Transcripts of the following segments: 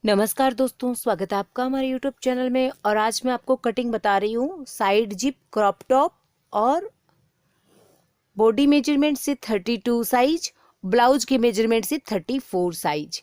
नमस्कार दोस्तों, स्वागत है आपका हमारे YouTube चैनल में। और आज मैं आपको कटिंग बता रही हूँ साइड जिप क्रॉप टॉप और बॉडी मेजरमेंट से 32 साइज, ब्लाउज के मेजरमेंट से 34 साइज।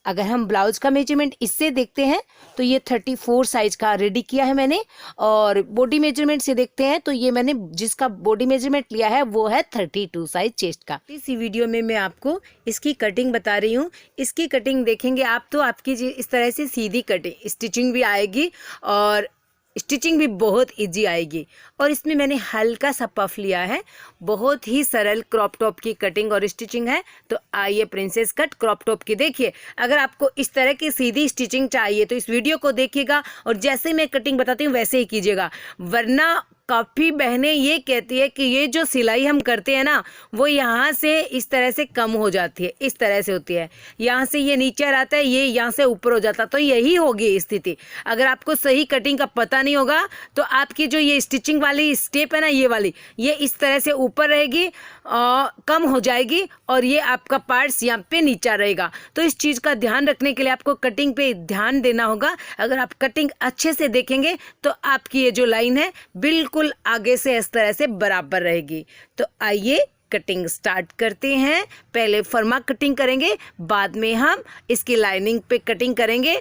अगर हम ब्लाउज का मेजरमेंट इससे देखते हैं तो ये 34 साइज का रेडी किया है मैंने, और बॉडी मेजरमेंट से देखते हैं तो ये मैंने जिसका बॉडी मेजरमेंट लिया है वो है 32 साइज चेस्ट का। इसी वीडियो में मैं आपको इसकी कटिंग बता रही हूँ। इसकी कटिंग देखेंगे आप तो आपकी इस तरह से सीधी कटिंग स्टिचिंग भी आएगी और स्टिचिंग भी बहुत इजी आएगी। और इसमें मैंने हल्का सा पफ लिया है। बहुत ही सरल क्रॉप टॉप की कटिंग और स्टिचिंग है। तो आइए प्रिंसेस कट क्रॉप टॉप की देखिए। अगर आपको इस तरह की सीधी स्टिचिंग चाहिए तो इस वीडियो को देखिएगा और जैसे मैं कटिंग बताती हूँ वैसे ही कीजिएगा, वरना काफ़ी बहनें ये कहती है कि ये जो सिलाई हम करते हैं ना वो यहाँ से इस तरह से कम हो जाती है, इस तरह से होती है, यहाँ से ये नीचे आता है, ये यहाँ से ऊपर हो जाता है। तो यही होगी स्थिति। अगर आपको सही कटिंग का पता नहीं होगा तो आपकी जो ये स्टिचिंग वाली स्टेप है ना, ये वाली, ये इस तरह से ऊपर रहेगी और कम हो जाएगी और ये आपका पार्ट्स यहाँ पे नीचा रहेगा। तो इस चीज़ का ध्यान रखने के लिए आपको कटिंग पे ध्यान देना होगा। अगर आप कटिंग अच्छे से देखेंगे तो आपकी ये जो लाइन है बिल्कुल आगे से इस तरह से बराबर रहेगी। तो आइए कटिंग स्टार्ट करते हैं। पहले फर्मा कटिंग करेंगे, बाद में हम इसकी लाइनिंग पे कटिंग करेंगे।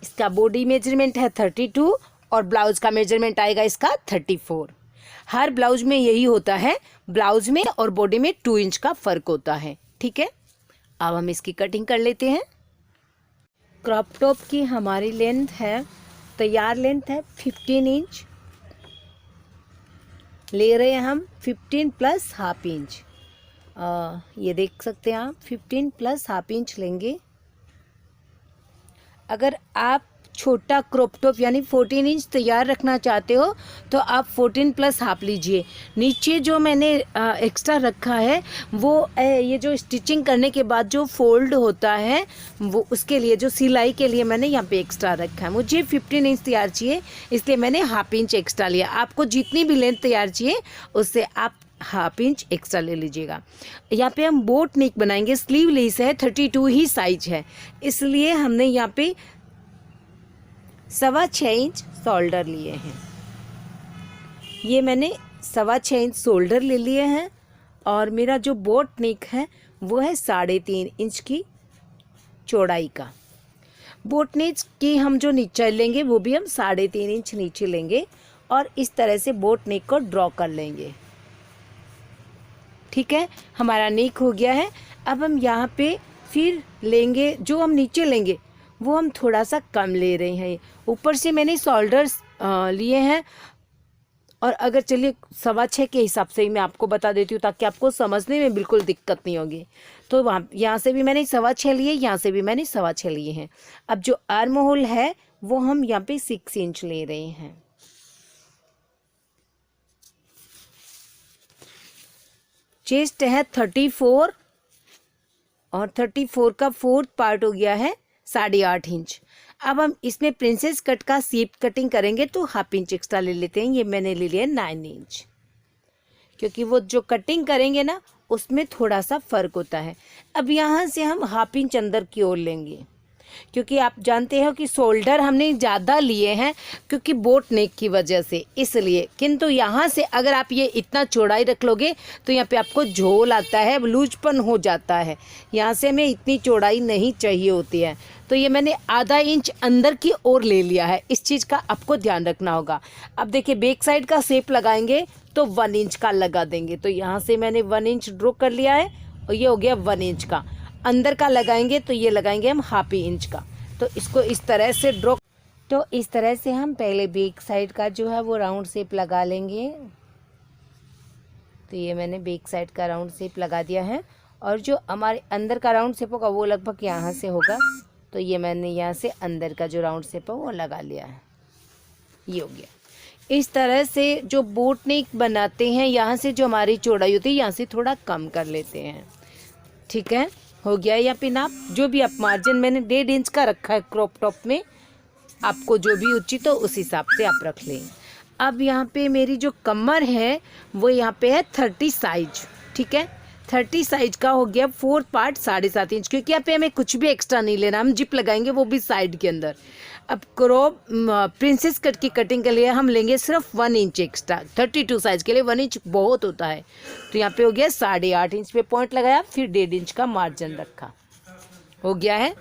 इसका बॉडी मेजरमेंट है 32 और ब्लाउज का मेजरमेंट आएगा इसका 34। हर ब्लाउज में यही होता है, ब्लाउज में और बॉडी में 2 इंच का फर्क होता है। ठीक है, अब हम इसकी कटिंग कर लेते हैं। क्रॉप टॉप की हमारी लेंथ है, तैयार लेंथ है 15 इंच। ले रहे हैं हम 15 प्लस हाफ इंच। ये देख सकते हैं आप, 15 प्लस हाफ इंच लेंगे। अगर आप छोटा क्रॉप टॉप यानी 14 इंच तैयार रखना चाहते हो तो आप 14 प्लस हाफ लीजिए। नीचे जो मैंने एक्स्ट्रा रखा है वो ये जो स्टिचिंग करने के बाद जो फोल्ड होता है वो उसके लिए, जो सिलाई के लिए मैंने यहाँ पे एक्स्ट्रा रखा है। मुझे 15 इंच तैयार चाहिए इसलिए मैंने हाफ इंच एक्स्ट्रा लिया। आपको जितनी भी लेंथ तैयार चाहिए उससे आप हाफ इंच एक्स्ट्रा ले लीजिएगा। यहाँ पे हम बोट नेक बनाएंगे, स्लीवलेस है, 32 ही साइज है, इसलिए हमने यहाँ पे 6.25 इंच शोल्डर लिए हैं। ये मैंने 6.25 इंच शोल्डर ले लिए हैं और मेरा जो बोट नेक है वो है 3.5 इंच की चौड़ाई का। बोट नेक की हम जो नीचे लेंगे वो भी हम 3.5 इंच नीचे लेंगे और इस तरह से बोट नेक को ड्रॉ कर लेंगे। ठीक है, हमारा नेक हो गया है। अब हम यहाँ पे फिर लेंगे, जो हम नीचे लेंगे वो हम थोड़ा सा कम ले रहे हैं। ऊपर से मैंने शोल्डर्स लिए हैं और अगर चलिए 6.25 के हिसाब से ही मैं आपको बता देती हूँ ताकि आपको समझने में बिल्कुल दिक्कत नहीं होगी। तो वहाँ यहाँ से भी मैंने 6.25 लिए, यहाँ से भी मैंने 6.25 लिए हैं। अब जो आर्म होल है वो हम यहाँ पे 6 इंच ले रहे हैं। चेस्ट है 34 और 34 का 4th पार्ट हो गया है 8.5 इंच। अब हम इसमें प्रिंसेस कट का सीप कटिंग करेंगे तो हाफ इंच एक्स्ट्रा ले लेते हैं। ये मैंने ले लिया 9 इंच, क्योंकि वो जो कटिंग करेंगे ना उसमें थोड़ा सा फर्क होता है। अब यहाँ से हम हाफ इंच अंदर की ओर लेंगे, क्योंकि आप जानते हो कि शोल्डर हमने ज़्यादा लिए हैं क्योंकि बोट नेक की वजह से, इसलिए। किंतु यहाँ से अगर आप ये इतना चौड़ाई रख लोगे तो यहाँ पे आपको झोल आता है, लूजपन हो जाता है। यहाँ से हमें इतनी चौड़ाई नहीं चाहिए होती है, तो ये मैंने आधा इंच अंदर की ओर ले लिया है। इस चीज़ का आपको ध्यान रखना होगा। अब देखिए बैक साइड का शेप लगाएंगे तो 1 इंच का लगा देंगे। तो यहाँ से मैंने 1 इंच ड्रॉ कर लिया है और ये हो गया 1 इंच का। अंदर का लगाएंगे तो ये लगाएंगे हम हाफ इंच का। तो इसको इस तरह से ड्रॉ, तो इस तरह से हम पहले बैक साइड का जो है वो राउंड शेप लगा लेंगे। तो ये मैंने बैक साइड का राउंड शेप लगा दिया है और जो हमारे अंदर का राउंड शेप होगा वो लगभग यहाँ से होगा। तो ये मैंने यहाँ से अंदर का जो राउंड शेप है वो लगा लिया है। ये हो गया। इस तरह से जो बोट नेक बनाते हैं, यहाँ से जो हमारी चौड़ाई होती है यहाँ से थोड़ा कम कर लेते हैं। ठीक है, हो गया। यहाँ पे नाप जो भी आप मार्जिन मैंने 1.5 इंच का रखा है क्रॉप टॉप में, आपको जो भी उचित हो उस हिसाब से आप रख लें। अब यहाँ पे मेरी जो कमर है वो यहाँ पे है 30 साइज। ठीक है, 30 साइज का हो गया 4 पार्ट 7.5 इंच, क्योंकि यहाँ पे हमें कुछ भी एक्स्ट्रा नहीं लेना, हम जिप लगाएंगे वो भी साइड के अंदर। अब क्रॉप प्रिंसेस कट की कटिंग के लिए हम लेंगे सिर्फ 1 इंच एक्स्ट्रा। 32 साइज के लिए 1 इंच बहुत होता है। तो यहाँ पे हो गया 8.5 इंच पे पॉइंट लगाया, फिर 1.5 इंच का मार्जिन रखा, हो गया है।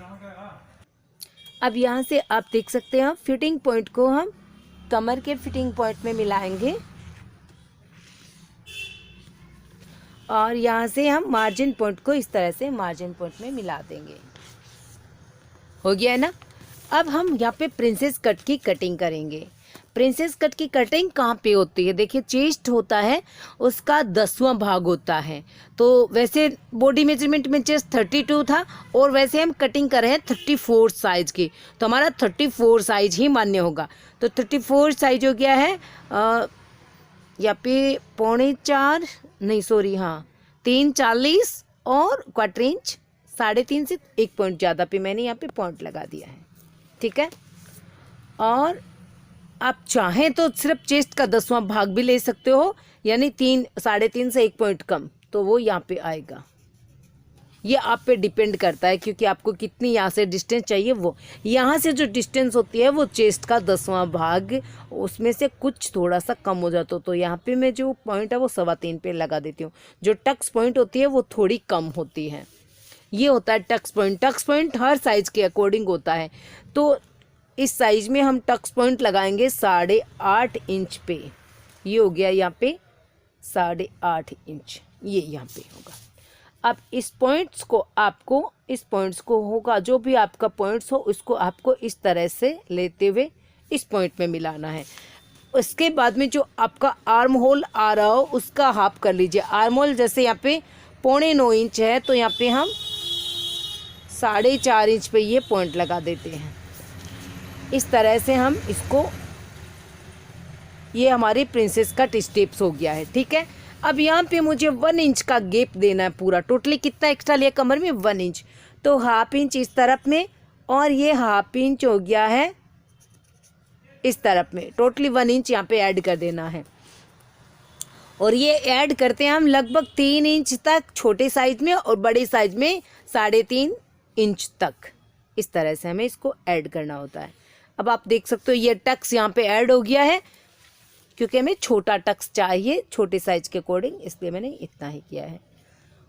अब यहाँ से आप देख सकते हैं फिटिंग पॉइंट को हम कमर के फिटिंग पॉइंट में मिलाएंगे और यहाँ से हम मार्जिन पॉइंट को इस तरह से मार्जिन पॉइंट में मिला देंगे, हो गया है ना। अब हम यहाँ पे प्रिंसेस कट की कटिंग करेंगे। प्रिंसेस कट की कटिंग कहाँ पे होती है, देखिए चेस्ट होता है उसका 10वां भाग होता है। तो वैसे बॉडी मेजरमेंट में चेस्ट 32 था और वैसे हम कटिंग कर रहे हैं 34 साइज की, तो हमारा 34 साइज ही मान्य होगा। तो 34 साइज हो गया है यहाँ पे 3.25 नहीं सॉरी हाँ 3.40 और क्वार्टर इंच 3.5 से 1 पॉइंट ज़्यादा पे मैंने यहाँ पे पॉइंट लगा दिया है, ठीक है। और आप चाहें तो सिर्फ चेस्ट का 10वां भाग भी ले सकते हो, यानी 3.5 से 1 पॉइंट कम, तो वो यहाँ पे आएगा। ये आप पे डिपेंड करता है क्योंकि आपको कितनी यहाँ से डिस्टेंस चाहिए। वो यहाँ से जो डिस्टेंस होती है वो चेस्ट का 10वां भाग, उसमें से कुछ थोड़ा सा कम हो जाता तो यहाँ पे मैं जो पॉइंट है वो 3.25 पे लगा देती हूँ। जो टक्स पॉइंट होती है वो थोड़ी कम होती है, ये होता है टक्स पॉइंट। टक्स पॉइंट हर साइज के अकॉर्डिंग होता है, तो इस साइज में हम टक्स पॉइंट लगाएंगे 8.5 इंच पे। ये हो गया यहाँ पे 8.5 इंच, ये यहाँ पे होगा। अब इस पॉइंट्स को होगा जो भी आपका पॉइंट्स हो उसको आपको इस तरह से लेते हुए इस पॉइंट में मिलाना है। उसके बाद में जो आपका आर्म होल आ रहा हो उसका हाफ कर लीजिए। आर्म होल जैसे यहाँ पे 9.25 इंच है तो यहाँ पे हम 4.5 इंच पे ये पॉइंट लगा देते हैं। इस तरह से हम इसको, ये हमारी प्रिंसेस कट स्टेप्स हो गया है, ठीक है। अब यहाँ पे मुझे 1 इंच का गैप देना है पूरा। टोटली कितना एक्स्ट्रा लिया कमर में 1 इंच, तो ½ इंच इस तरफ में और ये ½ इंच हो गया है इस तरफ में। टोटली 1 इंच यहाँ पे ऐड कर देना है और ये ऐड करते हैं हम लगभग 3 इंच तक छोटे साइज में और बड़े साइज में 3.5 इंच तक। इस तरह से हमें इसको ऐड करना होता है। अब आप देख सकते हो ये टक्स यहाँ पे ऐड हो गया है क्योंकि हमें छोटा टक्स चाहिए छोटे साइज के अकॉर्डिंग, इसलिए मैंने इतना ही किया है।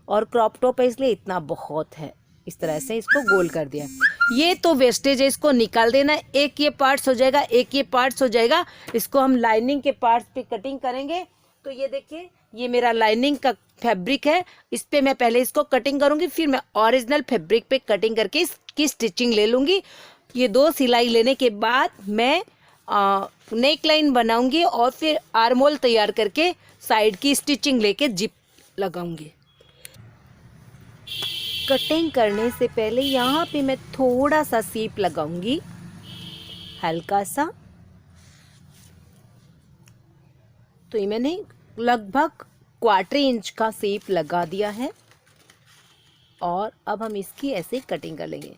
और क्रॉप टॉप है इसलिए इतना बहुत है। इस तरह से इसको गोल कर दिया। ये तो वेस्टेज है, इसको निकाल देना। एक ये पार्ट्स हो जाएगा, एक ये पार्ट्स हो जाएगा। इसको हम लाइनिंग के पार्ट्स पे कटिंग करेंगे। तो ये देखिए ये मेरा लाइनिंग का फैब्रिक है, इस पे मैं पहले इसको कटिंग करूंगी, फिर मैं ओरिजिनल फैब्रिक पे कटिंग करके इसकी स्टिचिंग ले लूँगी। ये 2 सिलाई लेने के बाद मैं नेक लाइन बनाऊंगी और फिर आर्म होल तैयार करके साइड की स्टिचिंग लेके जिप लगाऊंगी। कटिंग करने से पहले यहाँ पे मैं थोड़ा सा सीप लगाऊंगी, हल्का सा। तो ये मैंने लगभग क्वार्टर इंच का सीप लगा दिया है और अब हम इसकी ऐसे कटिंग कर लेंगे।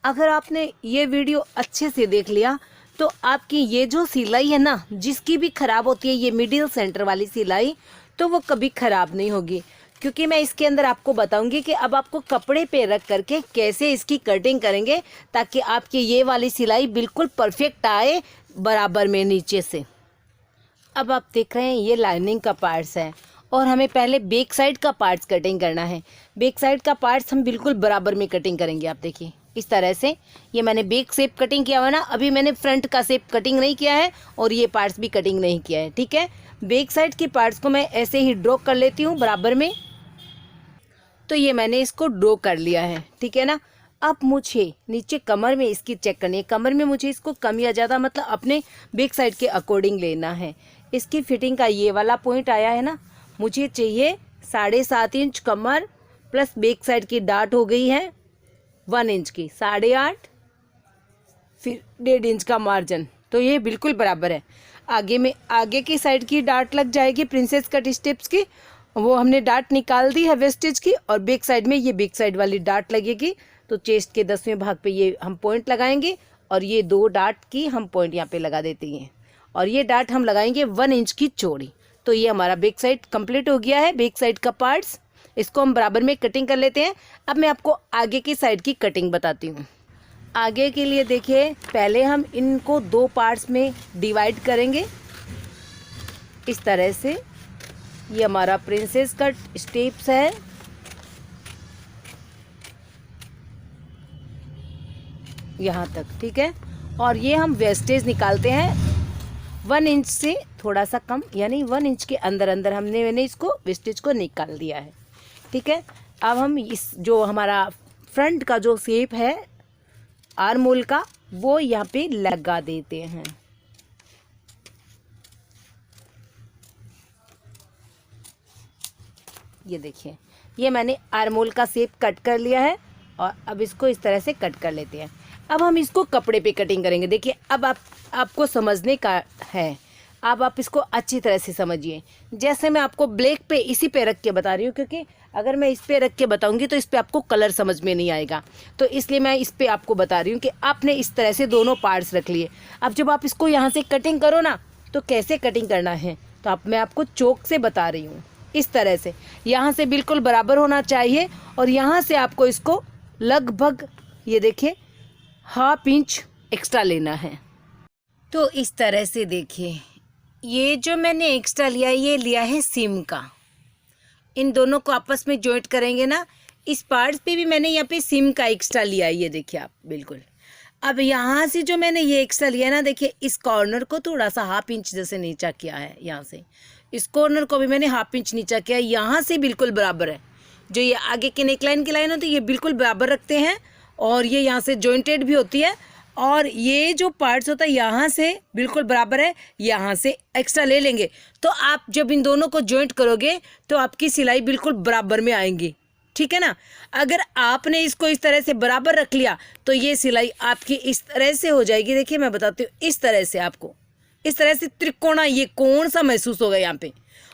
अगर आपने ये वीडियो अच्छे से देख लिया तो आपकी ये जो सिलाई है ना, जिसकी भी ख़राब होती है ये मिडिल सेंटर वाली सिलाई, तो वो कभी ख़राब नहीं होगी, क्योंकि मैं इसके अंदर आपको बताऊंगी कि अब आपको कपड़े पे रख करके कैसे इसकी कटिंग करेंगे ताकि आपकी ये वाली सिलाई बिल्कुल परफेक्ट आए बराबर में नीचे से। अब आप देख रहे हैं ये लाइनिंग का पार्ट्स है और हमें पहले बैक साइड का पार्ट्स कटिंग करना है। बैक साइड का पार्ट्स हम बिल्कुल बराबर में कटिंग करेंगे। आप देखिए इस तरह से, ये मैंने बैक शेप कटिंग किया हुआ ना, अभी मैंने फ्रंट का शेप कटिंग नहीं किया है और ये पार्ट्स भी कटिंग नहीं किया है, ठीक है। बैक साइड के पार्ट्स को मैं ऐसे ही ड्रॉ कर लेती हूँ बराबर में। तो ये मैंने इसको ड्रॉ कर लिया है, ठीक है ना। अब मुझे नीचे कमर में इसकी चेक करनी है। कमर में मुझे इसको कम या ज़्यादा मतलब अपने बैक साइड के अकॉर्डिंग लेना है। इसकी फिटिंग का ये वाला पॉइंट आया है ना, मुझे चाहिए 7.5 इंच कमर प्लस बैक साइड की डाट हो गई है 1 इंच की, 8.5 फिर 1.5 इंच का मार्जिन, तो ये बिल्कुल बराबर है। आगे में आगे की साइड की डाट लग जाएगी प्रिंसेस कट स्टेप्स की, वो हमने डाट निकाल दी है वेस्टेज की, और बैक साइड में ये बैक साइड वाली डाट लगेगी। तो चेस्ट के 10वें भाग पे ये हम पॉइंट लगाएंगे और ये 2 डाट की हम पॉइंट यहाँ पे लगा देते हैं और ये डाट हम लगाएंगे 1 इंच की चौड़ी। तो ये हमारा बैक साइड कंप्लीट हो गया है, बैक साइड का पार्ट्स। इसको हम बराबर में कटिंग कर लेते हैं। अब मैं आपको आगे की साइड की कटिंग बताती हूँ। आगे के लिए देखिए, पहले हम इनको 2 पार्ट्स में डिवाइड करेंगे इस तरह से। ये हमारा प्रिंसेस कट स्टेप्स है। यहाँ तक, ठीक है। और ये हम वेस्टेज निकालते हैं 1 इंच से थोड़ा सा कम, यानी 1 इंच के अंदर अंदर मैंने इसको वेस्टेज को निकाल दिया है, ठीक है। अब हम इस जो हमारा फ्रंट का जो शेप है आर्म होल का, वो यहाँ पे लगा देते हैं। ये देखिए, ये मैंने आर्म होल का शेप कट कर लिया है और अब इसको इस तरह से कट कर लेते हैं। अब हम इसको कपड़े पे कटिंग करेंगे। देखिए, अब आपको समझने का है, अब आप इसको अच्छी तरह से समझिए। जैसे मैं आपको ब्लैक पे इसी पे रख के बता रही हूँ, क्योंकि अगर मैं इस पे रख के बताऊंगी तो इस पे आपको कलर समझ में नहीं आएगा, तो इसलिए मैं इस पे आपको बता रही हूँ कि आपने इस तरह से दोनों पार्ट्स रख लिए। अब जब आप इसको यहाँ से कटिंग करो ना, तो कैसे कटिंग करना है, तो मैं आपको चौक से बता रही हूँ। इस तरह से यहाँ से बिल्कुल बराबर होना चाहिए और यहाँ से आपको इसको लगभग, ये देखिए, 1/2 इंच एक्स्ट्रा लेना है। तो इस तरह से देखिए, ये जो मैंने एक्स्ट्रा लिया, ये लिया है सीम का। इन दोनों को आपस में जॉइंट करेंगे ना, इस पार्ट्स पे भी मैंने यहाँ पे सीम का एक्स्ट्रा लिया है, ये देखिए आप बिल्कुल। अब यहाँ से जो मैंने ये एक्स्ट्रा लिया ना, देखिए इस कॉर्नर को थोड़ा सा 1/2 इंच जैसे नीचा किया है। यहाँ से इस कॉर्नर को भी मैंने 1/2 इंच नीचा किया है। यहाँ से बिल्कुल बराबर है। जो ये आगे के नेकलाइन की लाइन होती है, ये बिल्कुल बराबर रखते हैं और ये यहाँ से जॉइंटेड भी होती है। और ये जो पार्ट्स होता है यहाँ से बिल्कुल बराबर है, यहाँ से एक्स्ट्रा ले लेंगे। तो आप जब इन दोनों को जॉइंट करोगे तो आपकी सिलाई बिल्कुल बराबर में आएंगी, ठीक है ना। अगर आपने इसको इस तरह से बराबर रख लिया तो ये सिलाई आपकी इस तरह से हो जाएगी। देखिए मैं बताती हूँ, इस तरह से आपको इस तरह से त्रिकोणा ये कोण सा महसूस होगा यहाँ पे।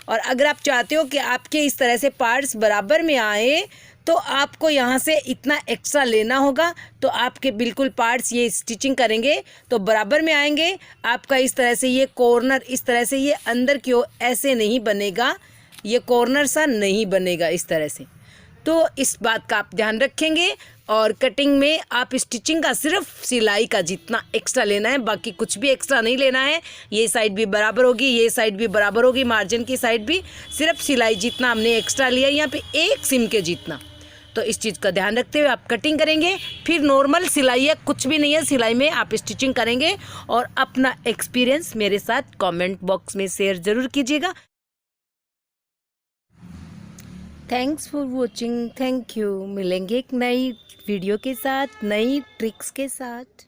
और अगर आप चाहते हो कि आपके इस तरह से पार्ट्स बराबर में आए तो आपको यहाँ से इतना एक्स्ट्रा लेना होगा। तो आपके बिल्कुल पार्ट्स ये स्टिचिंग करेंगे तो बराबर में आएंगे। आपका इस तरह से ये कॉर्नर इस तरह से ये अंदर की ओर ऐसे नहीं बनेगा, ये कॉर्नर सा नहीं बनेगा इस तरह से। तो इस बात का आप ध्यान रखेंगे। और कटिंग में आप स्टिचिंग का सिर्फ सिलाई का जितना एक्स्ट्रा लेना है, बाकी कुछ भी एक्स्ट्रा नहीं लेना है। ये साइड भी बराबर होगी, ये साइड भी बराबर होगी, मार्जिन की साइड भी। सिर्फ सिलाई जितना हमने एक्स्ट्रा लिया यहाँ पे 1 सिम के जितना। तो इस चीज़ का ध्यान रखते हुए आप कटिंग करेंगे। फिर नॉर्मल सिलाई है, कुछ भी नहीं है सिलाई में, आप स्टिचिंग करेंगे। और अपना एक्सपीरियंस मेरे साथ कमेंट बॉक्स में शेयर ज़रूर कीजिएगा। Thanks for watching, thank you. मिलेंगे एक नई वीडियो के साथ, नई ट्रिक्स के साथ।